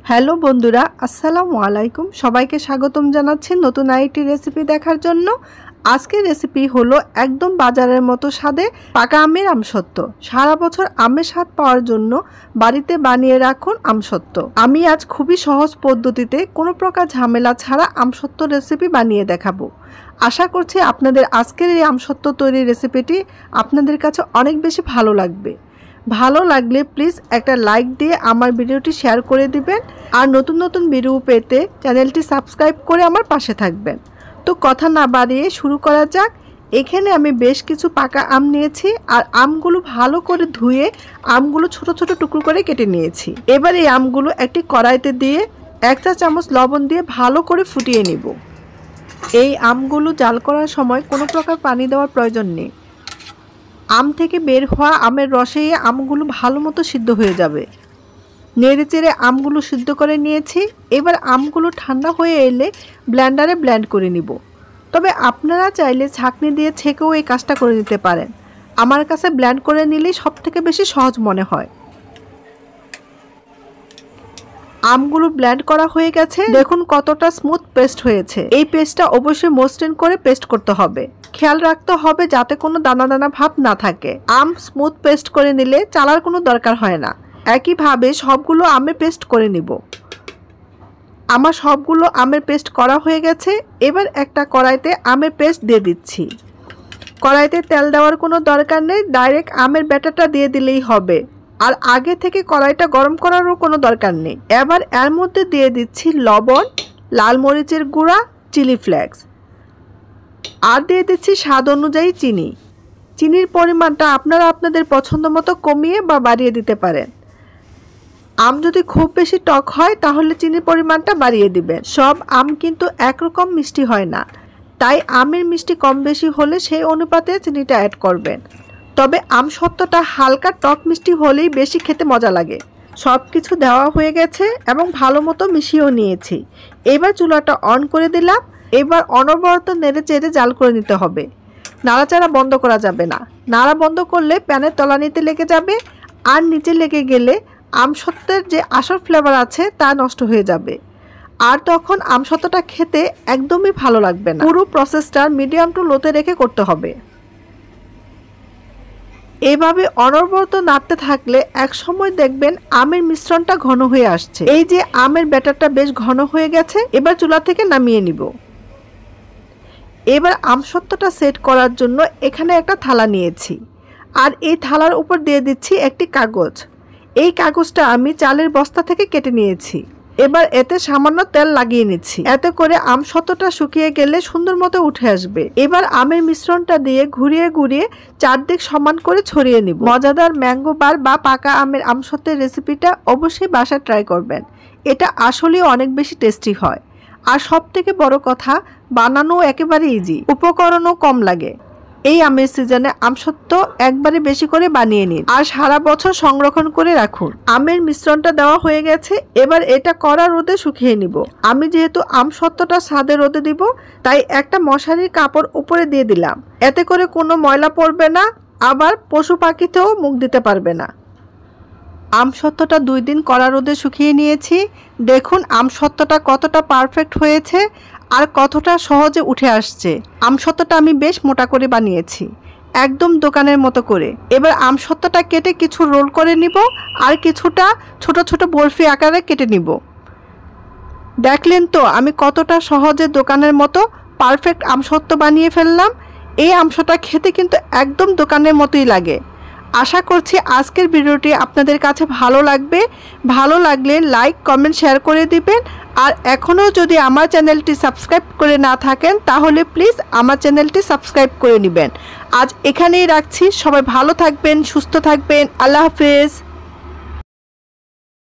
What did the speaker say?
Hello বন্ধুরা, আসসালামু আলাইকুম। সবাইকে স্বাগতম জানাচ্ছি নতুন আরেকটি রেসিপি দেখার জন্য। আজকের রেসিপি হলো একদম বাজারের মতো স্বাদে পাকা আমের আমসত্ত্ব। সারা বছর আমের স্বাদ পাওয়ার জন্য বাড়িতে বানিয়ে রাখুন আমসত্ত্ব। আমি আজ খুবই সহজ পদ্ধতিতে কোনো প্রকার ঝামেলা ছাড়া আমসত্ত্ব রেসিপি বানিয়ে দেখাবো। আশা করছি আপনাদের আজকের এই আমসত্ত্ব তৈরির রেসিপিটি আপনাদের কাছে অনেক বেশি ভালো লাগবে। ভালো লাগলে প্লিজ একটা লাইক দিয়ে আমার ভিডিওটি শেয়ার করে দিবেন আর নতুন নতুন ভিডিও পেতে চ্যানেলটি সাবস্ক্রাইব করে আমার পাশে থাকবেন। তো কথা না বাড়িয়ে শুরু করা যাক। এখানে আমি বেশ কিছু পাকা আম নিয়েছি আর আমগুলো ভালো করে ধুয়ে আমগুলো ছোট ছোট টুকরো করে কেটে নিয়েছি। এবার এই আমগুলো একটি কড়াইতে দিয়ে 1 চা চামচ লবণ দিয়ে ভালো করে ফুটিয়ে নিব। এই আমগুলো জাল করার সময় কোনো প্রকার পানি দেওয়ার প্রয়োজন নেই। আম থেকে বের হওয়া আমের রসে আমগুলো ভালো মতো সিদ্ধ হয়ে যাবে। নেড়ে চেড়ে আমগুলো সিদ্ধ করে নিয়েছি। এবার আমগুলো ঠান্ডা হয়ে এলে ব্লেন্ডারে ব্লেন্ড করে নিব। তবে আপনারা চাইলে ছাঁকনি দিয়ে ছেঁকেও এই কাজটা করে নিতে পারেন। আমার কাছে ব্লেন্ড করে নিলেই সবথেকে বেশি সহজ মনে হয়। আমগুলো ব্লেন্ড করা হয়ে গেছে, দেখুন কতটা স্মুথ পেস্ট হয়েছে। এই পেস্টটা অবশ্যই মসৃণ করে পেস্ট করতে হবে। খেয়াল রাখতে হবে যাতে কোনো দানা দানা ভাব না থাকে। আম স্মুথ পেস্ট করে নিলে চালার কোনো দরকার হয় না। একইভাবে সবগুলো আমের পেস্ট করে নিব। আমার সবগুলো আমের পেস্ট করা হয়ে গেছে। এবার একটা কড়াইতে আমের পেস্ট দিয়ে দিচ্ছি। কড়াইতে তেল দেওয়ার কোনো দরকার নেই, ডাইরেক্ট আমের ব্যাটারটা দিয়ে দিলেই হবে। আর আগে থেকে কড়াইটা গরম করারও কোনো দরকার নেই। এবার এর মধ্যে দিয়ে দিচ্ছি লবণ, লাল মরিচের গুঁড়া, চিলি ফ্লেক্স আর দিয়ে দিচ্ছি স্বাদ অনুযায়ী চিনি। চিনির পরিমাণটা আপনারা আপনাদের পছন্দ মতো কমিয়ে বা বাড়িয়ে দিতে পারেন। আম যদি খুব বেশি টক হয় তাহলে চিনির পরিমাণটা বাড়িয়ে দিবেন। সব আম কিন্তু একরকম মিষ্টি হয় না, তাই আমের মিষ্টি কম বেশি হলে সেই অনুপাতে চিনিটা অ্যাড করবেন। তবে আমসত্ত্বটা হালকা টক মিষ্টি হলেই বেশি খেতে মজা লাগে। সব কিছু দেওয়া হয়ে গেছে এবং ভালো মতো মিশিয়েও নিয়েছি। এবার চুলাটা অন করে দিলাম। এবার অনবরত নেড়ে চেড়ে জাল করে নিতে হবে। নাড়াচাড়া বন্ধ করা যাবে না। নাড়া বন্ধ করলে প্যানের তলানিতে লেগে যাবে আর নিচে লেগে গেলে আমসত্ত্বের যে আসল ফ্লেভার আছে তা নষ্ট হয়ে যাবে আর তখন আমসত্ত্বটা খেতে একদমই ভালো লাগবে না। পুরো প্রসেসটা মিডিয়াম টু লোতে রেখে করতে হবে। এভাবে অনবরত নাড়তে থাকলে এক সময় দেখবেন আমের মিশ্রণটা ঘন হয়ে আসছে। এই যে আমের ব্যাটারটা বেশ ঘন হয়ে গেছে, এবার চুলা থেকে নামিয়ে নিব। এবার আমসত্ত্বটা সেট করার জন্য এখানে একটা থালা নিয়েছি আর এই থালার উপর দিয়ে দিচ্ছি একটি কাগজ। এই কাগজটা আমি চালের বস্তা থেকে কেটে নিয়েছি। এবার এতে সামান্য তেল লাগিয়ে নিচ্ছি। এতে করে আমসত্ত্বটা শুকিয়ে গেলে সুন্দর মতো উঠে আসবে। এবার আমের মিশ্রণটা দিয়ে ঘুরিয়ে ঘুরিয়ে চারদিক সমান করে ছড়িয়ে নিব। মজাদার ম্যাঙ্গো বার বা পাকা আমের আমসত্ত্বের রেসিপিটা অবশ্যই বাসায় ট্রাই করবেন। এটা আসলেই অনেক বেশি টেস্টি হয় আর সব থেকে বড় কথা বানানো একেবারে ইজি, উপকরণও কম লাগে। এই আমের সিজনে আমসত্ত্ব একবারে বেশি করে বানিয়ে নিন আর সারা বছর সংরক্ষণ করে রাখুন। আমের মিশ্রণটা দেওয়া হয়ে গেছে। এবার এটা কড়া রোদে শুকিয়ে নিব। আমি যেহেতু আমসত্ত্বটা ছাদে রোদে দিব তাই একটা মশারির কাপড় উপরে দিয়ে দিলাম। এতে করে কোনো ময়লা পড়বে না, আবার পশু পাখিতেও মুখ দিতে পারবে না। আমসত্ত্বটা 2 দিন কড়া রোদে শুকিয়ে নিয়েছি। দেখুন আমসত্ত্বটা কতটা পারফেক্ট হয়েছে আর কতটা সহজে উঠে আসছে। আমসত্ত্বটা আমি বেশ মোটা করে বানিয়েছি, একদম দোকানের মতো করে। এবার আমসত্ত্বটা কেটে কিছু রোল করে নিব আর কিছুটা ছোট ছোট বরফি আকারে কেটে নিব। দেখলেন তো আমি কতটা সহজে দোকানের মতো পারফেক্ট আমসত্ত্ব বানিয়ে ফেললাম। এই আমসত্ত্বটা খেতে কিন্তু একদম দোকানের মতোই লাগে। আশা করছি আজকের ভিডিওটি আপনাদের কাছে ভালো লাগবে। ভালো লাগলে লাইক, কমেন্ট, শেয়ার করে দিবেন। আর এখনও যদি আমার চ্যানেলটি সাবস্ক্রাইব করে না থাকেন তাহলে প্লিজ আমার চ্যানেলটি সাবস্ক্রাইব করে নেবেন। আজ এখানেই রাখছি। সবাই ভালো থাকবেন, সুস্থ থাকবেন। আল্লাহ হাফেজ।